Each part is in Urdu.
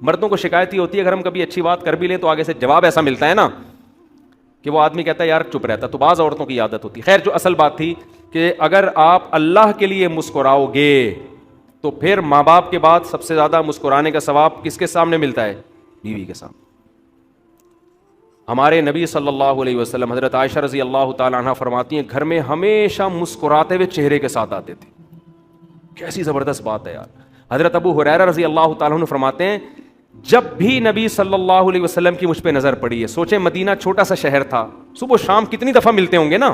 مردوں کو شکایت ہی ہوتی ہے اگر ہم کبھی اچھی بات کر بھی لیں تو آگے سے جواب ایسا ملتا ہے نا کہ وہ آدمی کہتا ہے یار چپ رہتا. تو بعض عورتوں کی عادت ہوتی. خیر جو اصل بات تھی کہ اگر آپ اللہ کے لیے مسکراؤ گے تو پھر ماں باپ کے بعد سب سے زیادہ مسکرانے کا ثواب کس کے سامنے ملتا ہے؟ بیوی کے سامنے. ہمارے نبی صلی اللہ علیہ وسلم حضرت عائشہ رضی اللہ تعالیٰ عنہ فرماتی ہیں گھر میں ہمیشہ مسکراتے ہوئے چہرے کے ساتھ آتے تھے. کیسی زبردست بات ہے یار. حضرت ابو ہریرہ رضی اللہ تعالیٰ عنہ فرماتے ہیں جب بھی نبی صلی اللہ علیہ وسلم کی مجھ پہ نظر پڑی ہے, سوچیں مدینہ چھوٹا سا شہر تھا, صبح و شام کتنی دفعہ ملتے ہوں گے نا,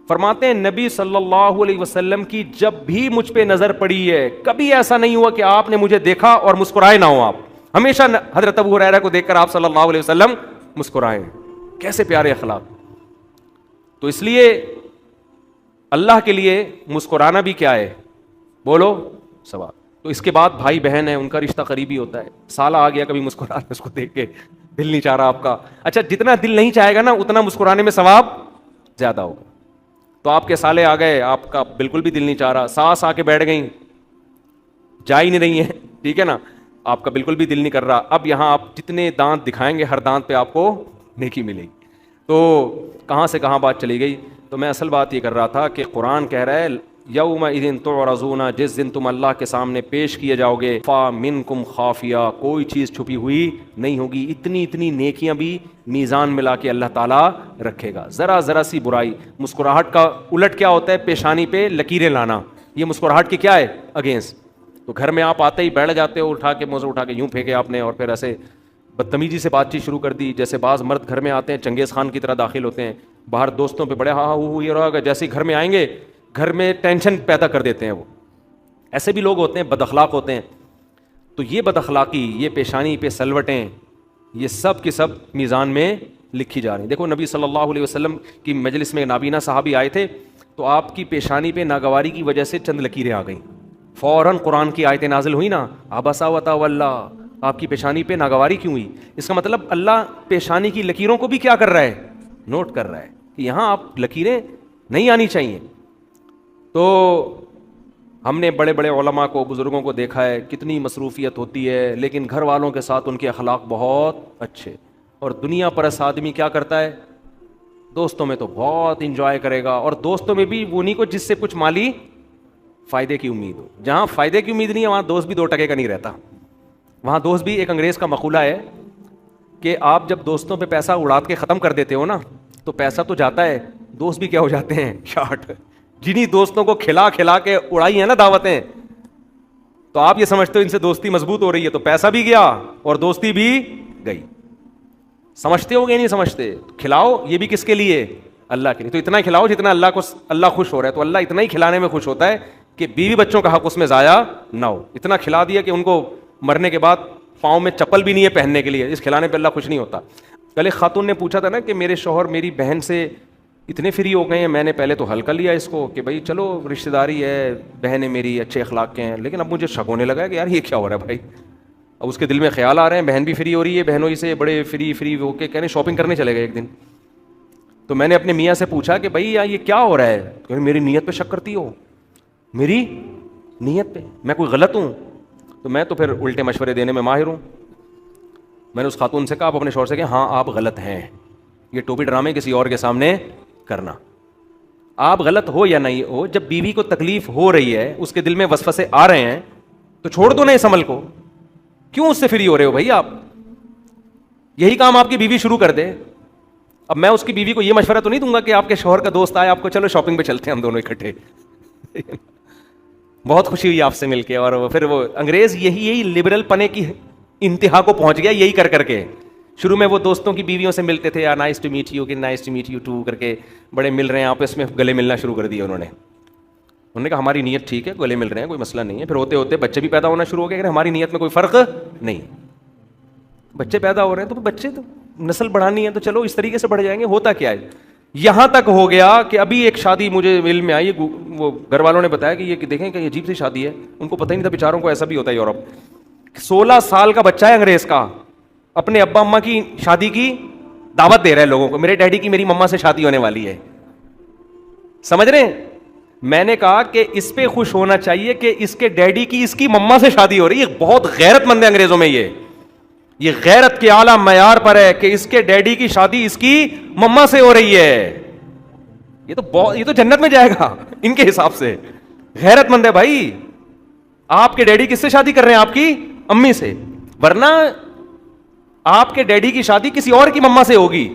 فرماتے ہیں نبی صلی اللہ علیہ وسلم کی جب بھی مجھ پہ نظر پڑی ہے کبھی ایسا نہیں ہوا کہ آپ نے مجھے دیکھا اور مسکرائے نہ ہو. آپ ہمیشہ حضرت ابو ہریرہ کو دیکھ کر آپ صلی اللہ علیہ وسلم مسکرائے. کیسے پیارے اخلاق. تو اس لیے اللہ کے لیے مسکرانا بھی کیا ہے, بولو ثواب. تو اس کے بعد بھائی بہن ہیں, ان کا رشتہ قریبی ہوتا ہے. سالہ آ گیا کبھی مسکرا اس کو دیکھ کے دل نہیں چاہ رہا آپ کا, اچھا جتنا دل نہیں چاہے گا نا اتنا مسکرانے میں ثواب زیادہ ہوگا. تو آپ کے سالے آ گئے, آپ کا بالکل بھی دل نہیں چاہ رہا, ساس آ کے بیٹھ گئیں, جا ہی نہیں رہی ہیں, ٹھیک ہے نا, آپ کا بالکل بھی دل نہیں کر رہا. اب یہاں آپ جتنے دانت دکھائیں گے ہر دانت پہ آپ کو نیکی ملے گی. تو کہاں سے کہاں بات چلی گئی. تو میں اصل بات یہ کر رہا تھا کہ قرآن کہہ رہا ہے یومئذ تعرضون, جس دن تم اللہ کے سامنے پیش کیے جاؤ گے, فامنکم خافیہ, کوئی چیز چھپی ہوئی نہیں ہوگی. اتنی نیکیاں بھی میزان ملا کے اللہ تعالیٰ رکھے گا. ذرا سی برائی, مسکراہٹ کا الٹ کیا ہوتا ہے, پیشانی پہ لکیریں لانا, یہ مسکراہٹ کی کیا ہے, اگینسٹ. تو گھر میں آپ آتے ہی بیٹھ جاتے ہو, اٹھا کے موزے اٹھا کے یوں پھینکے آپ نے, اور پھر ایسے بدتمیزی سے بات چیت شروع کر دی. جیسے بعض مرد گھر میں آتے ہیں چنگیز خان کی طرح داخل ہوتے ہیں, باہر دوستوں پہ بڑے یہ رہا گا, جیسے گھر میں آئیں گے گھر میں ٹینشن پیدا کر دیتے ہیں. وہ ایسے بھی لوگ ہوتے ہیں, بد اخلاق ہوتے ہیں. تو یہ بد اخلاقی, یہ پیشانی پہ سلوٹیں, یہ سب کی سب میزان میں لکھی جا رہی ہیں. دیکھو نبی صلی اللہ علیہ وسلم کی مجلس میں نابینا صحابی آئے تھے, تو آپ کی پیشانی پہ ناگواری کی وجہ سے چند لکیریں آ گئیں. فوراً قرآن کی آیتیں نازل ہوئی نا, عبسا وتولی, آپ کی پیشانی پہ ناگواری کیوں ہوئی. اس کا مطلب اللہ پیشانی کی لکیروں کو بھی کیا کر رہا ہے, نوٹ کر رہا ہے کہ یہاں آپ لکیریں نہیں آنی چاہیے. تو ہم نے بڑے بڑے علماء کو, بزرگوں کو دیکھا ہے کتنی مصروفیت ہوتی ہے, لیکن گھر والوں کے ساتھ ان کے اخلاق بہت اچھے. اور دنیا پرست آدمی کیا کرتا ہے, دوستوں میں تو بہت انجوائے کرے گا, اور دوستوں میں بھی وہ نہیں کو جس سے کچھ مالی فائدے کی امید ہو. جہاں فائدے کی امید نہیں ہے وہاں دوست بھی 2 ٹکے کا نہیں رہتا. وہاں دوست بھی, ایک انگریز کا مقولہ ہے کہ آپ جب دوستوں پہ پیسہ اڑا کے ختم کر دیتے ہو نا, تو پیسہ تو جاتا ہے, دوست بھی کیا ہو جاتے ہیں, شارٹ. جنہی دوستوں کو کھلا کے اڑائی ہیں نا دعوتیں, تو آپ یہ سمجھتے ہو ان سے دوستی مضبوط ہو رہی ہے, تو پیسہ بھی گیا اور دوستی بھی گئی. سمجھتے ہو گے نہیں سمجھتے. کھلاؤ یہ بھی کس کے لیے, اللہ کے لیے. تو اتنا کھلاؤ جتنا اللہ خوش ہو رہا ہے. تو اللہ اتنا ہی کھلانے میں خوش ہوتا ہے کہ بیوی بچوں کا حق اس میں ضائع نہ ہو. اتنا کھلا دیا کہ ان کو مرنے کے بعد پاؤں میں چپل بھی نہیں ہے پہننے کے لیے, اس کھلانے پہ اللہ خوش نہیں ہوتا. کل ایک خاتون نے پوچھا تھا نا کہ میرے شوہر میری بہن سے اتنے فری ہو گئے ہیں. میں نے پہلے تو حل کر لیا اس کو کہ بھائی چلو رشتہ داری ہے, بہنیں میری اچھے اخلاق کے ہیں, لیکن اب مجھے شک ہونے لگا ہے کہ یار یہ کیا ہو رہا ہے بھائی. اب اس کے دل میں خیال آ رہے ہیں بہن بھی فری ہو رہی ہے, بہنوں ہی سے بڑے فری ہو کے کہنے شاپنگ کرنے چلے گئے ایک دن. تو میں نے اپنے میاں سے پوچھا کہ بھائی یہ کیا ہو رہا ہے, کہ میری نیت پہ شک کرتی ہو, میری نیت پہ میں کوئی غلط ہوں. تو میں تو پھر الٹے مشورے دینے میں ماہر ہوں. میں نے اس خاتون سے کہا, آپ اپنے شوہر سے کہ ہاں آپ غلط ہیں, یہ ٹوپی ڈرامے کسی اور کے سامنے کرنا. آپ غلط ہو یا نہیں ہو, جب بیوی کو تکلیف ہو رہی ہے, اس کے دل میں وسوسے آ رہے ہیں, تو چھوڑ دو نا اس عمل کو. کیوں اس سے فری ہو رہے ہو بھائی آپ؟ یہی کام آپ کی بیوی شروع کر دے. اب میں اس کی بیوی کو یہ مشورہ تو نہیں دوں گا کہ آپ کے شوہر کا دوست آئے, آپ کو چلو شاپنگ پہ چلتے ہیں ہم دونوں اکٹھے. بہت خوشی ہوئی آپ سے مل کے. اور پھر وہ انگریز یہی لبرل پنے کی انتہا کو پہنچ گیا یہی کر کے. شروع میں وہ دوستوں کی بیویوں سے ملتے تھے, نائس ٹو میٹ یو, کہ nice to meet you too کر کے, بڑے مل رہے ہیں آپس میں, گلے ملنا شروع کر دیا انہوں نے کہا ہماری نیت ٹھیک ہے, گلے مل رہے ہیں, کوئی مسئلہ نہیں ہے. پھر ہوتے ہوتے بچے بھی پیدا ہونا شروع ہو گئے, کہ ہماری نیت میں کوئی فرق نہیں. بچے پیدا ہو رہے ہیں تو بچے تو نسل بڑھانی ہے, تو چلو اس طریقے سے بڑھ جائیں گے. ہوتا کیا ہے, یہاں تک ہو گیا کہ ابھی ایک شادی مجھے علم میں آئی, وہ گھر والوں نے بتایا کہ یہ دیکھیں کہ یہ عجیب سی شادی ہے. ان کو پتہ ہی نہیں تھا بیچاروں کو ایسا بھی ہوتا ہے یورپ. 16 سال کا بچہ ہے انگریز کا, اپنے ابا اماں کی شادی کی دعوت دے رہا ہے لوگوں کو, میرے ڈیڈی کی میری مما سے شادی ہونے والی ہے. سمجھ رہے ہیں؟ میں نے کہا کہ اس پہ خوش ہونا چاہیے کہ اس کے ڈیڈی کی اس کی مما سے شادی ہو رہی ہے. بہت غیرت مند ہے انگریزوں میں یہ. یہ غیرت کے اعلیٰ معیار پر ہے کہ اس کے ڈیڈی کی شادی اس کی مما سے ہو رہی ہے. یہ تو جنت میں جائے گا ان کے حساب سے. غیرت مند ہے بھائی. آپ کے ڈیڈی کس سے شادی کر رہے ہیں؟ آپ کی امی سے. ورنہ آپ کے ڈیڈی کی شادی کسی اور کی مما سے ہوگی.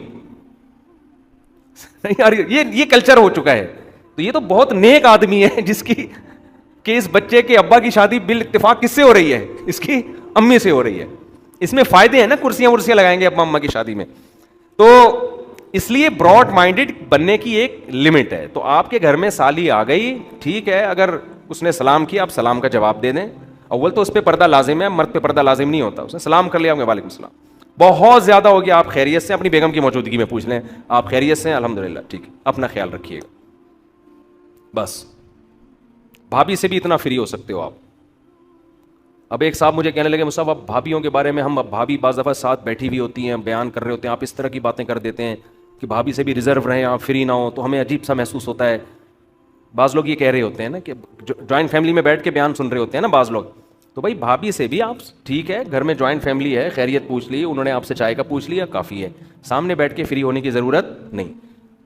یہ کلچر ہو چکا ہے. تو یہ تو بہت نیک آدمی ہے جس کی کہ اس بچے کے ابا کی شادی بال اتفاق کس سے ہو رہی ہے؟ اس کی امی سے ہو رہی ہے. اس میں فائدے ہیں نا, کرسیاں ورسیاں لگائیں گے ابا اما کی شادی میں. تو اس لیے براڈ مائنڈڈ بننے کی ایک لمٹ ہے. تو آپ کے گھر میں سالی آ گئی, ٹھیک ہے, اگر اس نے سلام کیا آپ سلام کا جواب دے دیں. اول تو اس پہ پردہ لازم ہے, مرد پہ پردہ لازم نہیں ہوتا. اس نے سلام کر لیا, وعلیکم السلام, بہت زیادہ ہو گیا, آپ خیریت سے, اپنی بیگم کی موجودگی میں پوچھ لیں آپ خیریت سے؟ الحمدللہ, ٹھیک ہے, اپنا خیال رکھیے گا. بس بھابھی سے بھی اتنا فری ہو سکتے ہو آپ. اب ایک صاحب مجھے کہنے لگے مصعب اب بھابھیوں کے بارے میں, ہم اب بھابھی بعض دفعہ ساتھ بیٹھی ہوئی ہوتی ہیں, بیان کر رہے ہوتے ہیں, آپ اس طرح کی باتیں کر دیتے ہیں کہ بھابھی سے بھی ریزرو رہیں, آپ فری نہ ہو, تو ہمیں عجیب سا محسوس ہوتا ہے. بعض لوگ یہ کہہ رہے ہوتے ہیں نا کہ جوائنٹ فیملی میں بیٹھ کے بیان سن رہے ہوتے ہیں نا بعض لوگ, تو بھائی بھابھی سے بھی آپ ٹھیک ہے, گھر میں جوائنٹ فیملی ہے, خیریت پوچھ لی, انہوں نے آپ سے چائے کا پوچھ لیا, کافی ہے, سامنے بیٹھ کے فری ہونے کی ضرورت نہیں.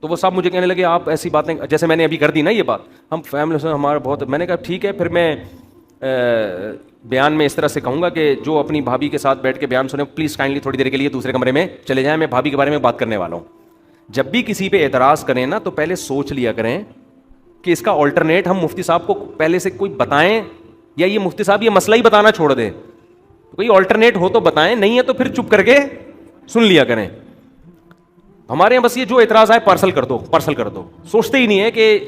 تو وہ صاحب مجھے کہنے لگے آپ ایسی باتیں, جیسے میں نے ابھی کر دی نا یہ بات, ہم فیملی سے ہمارا بہت, میں نے کہا ٹھیک ہے, پھر میں بیان میں اس طرح سے کہوں گا کہ جو اپنی بھابھی کے ساتھ بیٹھ کے بیان سنیں پلیز کائنڈلی تھوڑی دیر کے لیے دوسرے کمرے میں چلے جائیں, میں بھابھی کے بارے میں بات کرنے والا ہوں. جب بھی کسی پہ اعتراض کریں نا تو پہلے سوچ لیا کریں کہ اس کا آلٹرنیٹ ہم مفتی صاحب کو پہلے سے کوئی بتائیں, یا یہ مفتی صاحب یہ مسئلہ ہی بتانا چھوڑ دیں. کوئی آلٹرنیٹ ہو تو بتائیں, نہیں ہے تو پھر چپ کر کے سن لیا کریں. ہمارے یہاں بس یہ جو اعتراض آئے پارسل کر دو, سوچتے ہی نہیں ہے کہ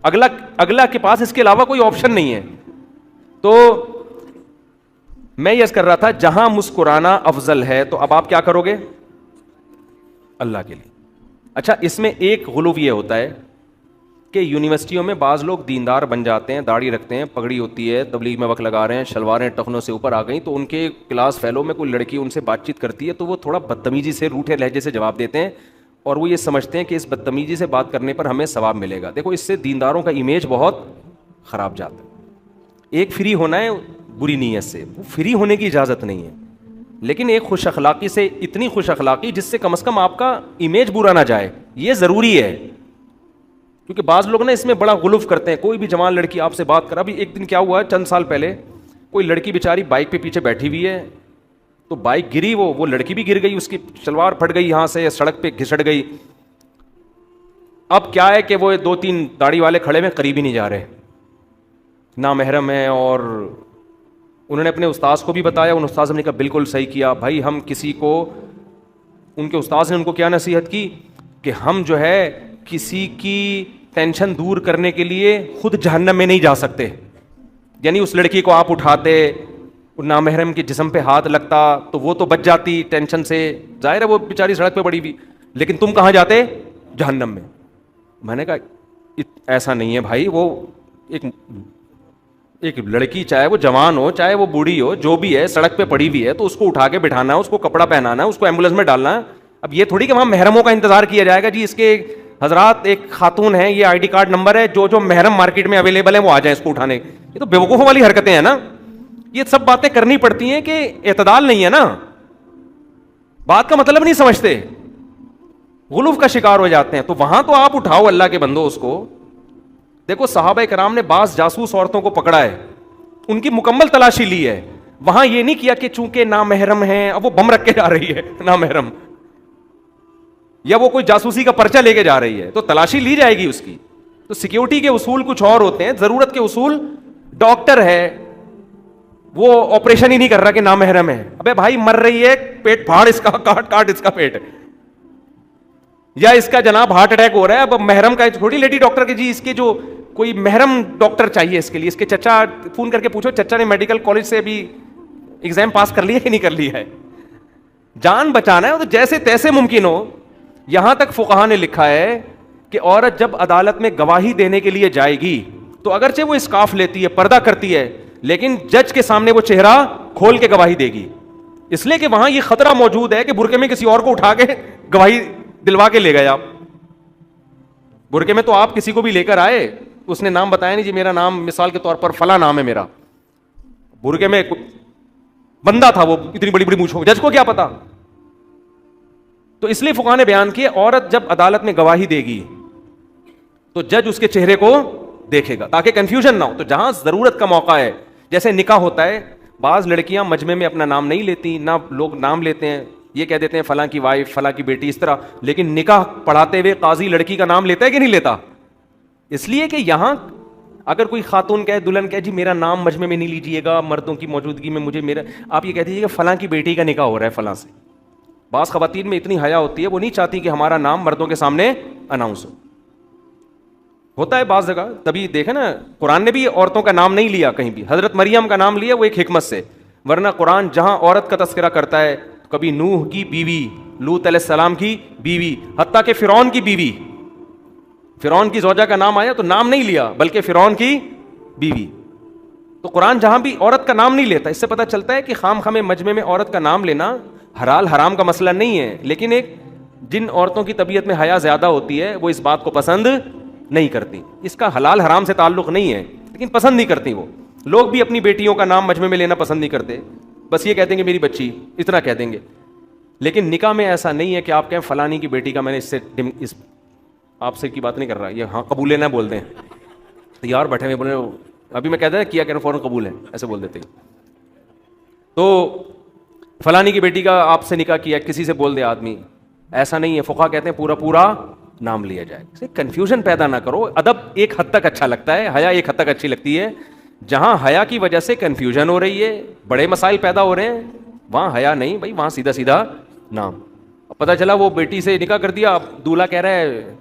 اگلا کے پاس اس کے علاوہ کوئی آپشن نہیں ہے. تو میں یہ کر رہا تھا جہاں مسکرانا افضل ہے تو اب آپ کیا کرو گے؟ اللہ کے لیے. اچھا, اس میں ایک غلو یہ ہوتا ہے کہ یونیورسٹیوں میں بعض لوگ دیندار بن جاتے ہیں, داڑھی رکھتے ہیں, پگڑی ہوتی ہے, تبلیغ میں وقت لگا رہے ہیں, شلواریں ٹخنوں سے اوپر آ گئیں, تو ان کے کلاس فیلو میں کوئی لڑکی ان سے بات چیت کرتی ہے تو وہ تھوڑا بدتمیزی سے, روٹھے لہجے سے جواب دیتے ہیں, اور وہ یہ سمجھتے ہیں کہ اس بدتمیزی سے بات کرنے پر ہمیں ثواب ملے گا. دیکھو اس سے دینداروں کا امیج بہت خراب جاتا ہے. ایک فری ہونا ہے بری نیت سے, وہ فری ہونے کی اجازت نہیں ہے, لیکن ایک خوش اخلاقی سے, اتنی خوش اخلاقی جس سے کم از کم آپ کا امیج برا نہ جائے, یہ ضروری ہے. کیونکہ بعض لوگ نا اس میں بڑا غلوف کرتے ہیں. کوئی بھی جوان لڑکی آپ سے بات کر, ابھی ایک دن کیا ہوا ہے چند سال پہلے, کوئی لڑکی بیچاری بائک پہ پیچھے بیٹھی ہوئی ہے, تو بائک گری, وہ لڑکی بھی گر گئی, اس کی شلوار پھٹ گئی, یہاں سے سڑک پہ گھسٹ گئی. اب کیا ہے کہ وہ 2-3 داڑھی والے کھڑے میں قریب ہی نہیں جا رہے, نامحرم ہیں, اور انہوں نے اپنے استاذ کو بھی بتایا, ان استاذ نے کہا بالکل صحیح کیا بھائی, ہم کسی کو, ان کے استاذ نے ان کو کیا نصیحت کی کہ ہم جو ہے کسی کی ٹینشن دور کرنے کے لیے خود جہنم میں نہیں جا سکتے. یعنی اس لڑکی کو آپ اٹھاتے, نامحرم کے جسم پہ ہاتھ لگتا تو وہ تو بچ جاتی ٹینشن سے, ظاہر ہے وہ بیچاری سڑک پہ پڑی ہوئی, لیکن تم کہاں جاتے؟ جہنم میں. میں نے کہا ایسا نہیں ہے بھائی, وہ ایک لڑکی چاہے وہ جوان ہو چاہے وہ بوڑھی ہو, جو بھی ہے سڑک پہ پڑی ہوئی ہے تو اس کو اٹھا کے بٹھانا ہے, اس کو کپڑا پہنانا ہے, اس کو ایمبولینس میں ڈالنا ہے. اب یہ تھوڑی کہ وہاں محرموں کا انتظار کیا جائے گا, جی اس کے حضرات ایک خاتون ہیں, یہ آئی ڈی کارڈ نمبر ہے, جو محرم مارکیٹ میں اویلیبل ہیں وہ آ جائیں اس کو اٹھانے. یہ تو بیوقوفوں والی حرکتیں ہیں نا. یہ سب باتیں کرنی پڑتی ہیں کہ اعتدال نہیں ہے نا, بات کا مطلب نہیں سمجھتے, غلوف کا شکار ہو جاتے ہیں. تو وہاں تو آپ اٹھاؤ اللہ کے بندو اس کو. دیکھو صحابہ کرام نے بعض جاسوس عورتوں کو پکڑا ہے, ان کی مکمل تلاشی لی ہے. وہاں یہ نہیں کیا کہ چونکہ نامحرم ہیں اب وہ بم رکھ کے جا رہی ہے نامحرم, یا وہ کوئی جاسوسی کا پرچہ لے کے جا رہی ہے, تو تلاشی لی جائے گی اس کی. تو سیکیورٹی کے اصول کچھ اور ہوتے ہیں, ضرورت کے اصول. ڈاکٹر ہے وہ آپریشن ہی نہیں کر رہا کہ نامحرم ہے, ابے بھائی مر رہی ہے, پیٹ پھاڑ اس کا, کاٹ اس کا پیٹ, یا اس کا جناب ہارٹ اٹیک ہو رہا ہے. اب محرم کا تھوڑی لیڈی ڈاکٹر کے جی اس کے جو کوئی محرم ڈاکٹر چاہیے اس کے لیے. اس کے چچا فون کر کے پوچھو, چچا نے میڈیکل کالج سے بھی ایگزام پاس کر لیا کہ نہیں کر لیا ہے. جان بچانا ہے تو جیسے تیسے ممکن ہو. یہاں تک فقہاء نے لکھا ہے کہ عورت جب عدالت میں گواہی دینے کے لیے جائے گی تو اگرچہ وہ اسکارف لیتی ہے, پردہ کرتی ہے, لیکن جج کے سامنے وہ چہرہ کھول کے گواہی دے گی, اس لیے کہ وہاں یہ خطرہ موجود ہے کہ برقعے میں کسی اور کو اٹھا کے گواہی دلوا کے لے گئے. آپ برقعے میں تو آپ کسی کو بھی لے کر آئے, اس نے نام بتایا نہیں, جی میرا نام مثال کے طور پر فلاں نام ہے میرا, برقعے میں بندہ تھا وہ, اتنی بڑی بڑی مونچھوں, جج کو کیا پتا. تو اس لیے فقہاء نے بیان کیا عورت جب عدالت میں گواہی دے گی تو جج اس کے چہرے کو دیکھے گا تاکہ کنفیوژن نہ ہو. تو جہاں ضرورت کا موقع ہے, جیسے نکاح ہوتا ہے, بعض لڑکیاں مجمع میں اپنا نام نہیں لیتی, نہ لوگ نام لیتے ہیں, یہ کہہ دیتے ہیں فلاں کی وائف, فلاں کی بیٹی, اس طرح. لیکن نکاح پڑھاتے ہوئے قاضی لڑکی کا نام لیتا ہے کہ نہیں لیتا؟ اس لیے کہ یہاں اگر کوئی خاتون کہے, دلہن کہے جی میرا نام مجمع میں نہیں لیجیے گا, مردوں کی موجودگی میں مجھے میرا, آپ یہ کہہ دیجیے کہ فلاں کی بیٹی کا نکاح ہو رہا ہے فلاں سے. بعض خواتین میں اتنی حیا ہوتی ہے, وہ نہیں چاہتی کہ ہمارا نام مردوں کے سامنے اناؤنس ہو. ہوتا ہے بعض جگہ, تبھی دیکھیں نا قرآن نے بھی عورتوں کا نام نہیں لیا کہیں بھی. حضرت مریم کا نام لیا وہ ایک حکمت سے, ورنہ قرآن جہاں عورت کا تذکرہ کرتا ہے کبھی نوح کی بیوی, لوط علیہ السلام کی بیوی, حتیٰ کہ فرعون کی بیوی, فرعون کی زوجہ کا نام آیا تو نام نہیں لیا بلکہ فرعون کی بیوی. تو قرآن جہاں بھی عورت کا نام نہیں لیتا. اس سے پتہ چلتا ہے کہ خام خامے مجمع میں عورت کا نام لینا حلال حرام کا مسئلہ نہیں ہے, لیکن ایک جن عورتوں کی طبیعت میں حیا زیادہ ہوتی ہے وہ اس بات کو پسند نہیں کرتی. اس کا حلال حرام سے تعلق نہیں ہے, لیکن پسند نہیں کرتی. وہ لوگ بھی اپنی بیٹیوں کا نام مجمع میں لینا پسند نہیں کرتے, بس یہ کہتے ہیں کہ میری بچی, اتنا کہہ دیں گے. لیکن نکاح میں ایسا نہیں ہے کہ آپ کہیں فلانی کی بیٹی کا, میں نے اس سے آپ سے کی بات نہیں کر رہا, یہ ہاں قبول ہے نہ بول دیں یار, بیٹھے ہوئے بولے ابھی میں کہتا ہے کیا کہنا فوراً قبول ہے, ایسے بول دیتے. تو فلانی کی بیٹی کا آپ سے نکاح کیا, کسی سے بول دے آدمی, ایسا نہیں ہے. فقہا کہتے ہیں پورا پورا نام لیا جائے. کنفیوژن پیدا نہ کرو. ادب ایک حد تک اچھا لگتا ہے, حیا ایک حد تک اچھی لگتی ہے. جہاں حیا کی وجہ سے کنفیوژن ہو رہی ہے, بڑے مسائل پیدا ہو رہے ہیں, وہاں حیا نہیں بھائی, وہاں سیدھا سیدھا نام. پتہ چلا وہ بیٹی سے نکاح کر دیا, اب دولہا کہہ رہا ہے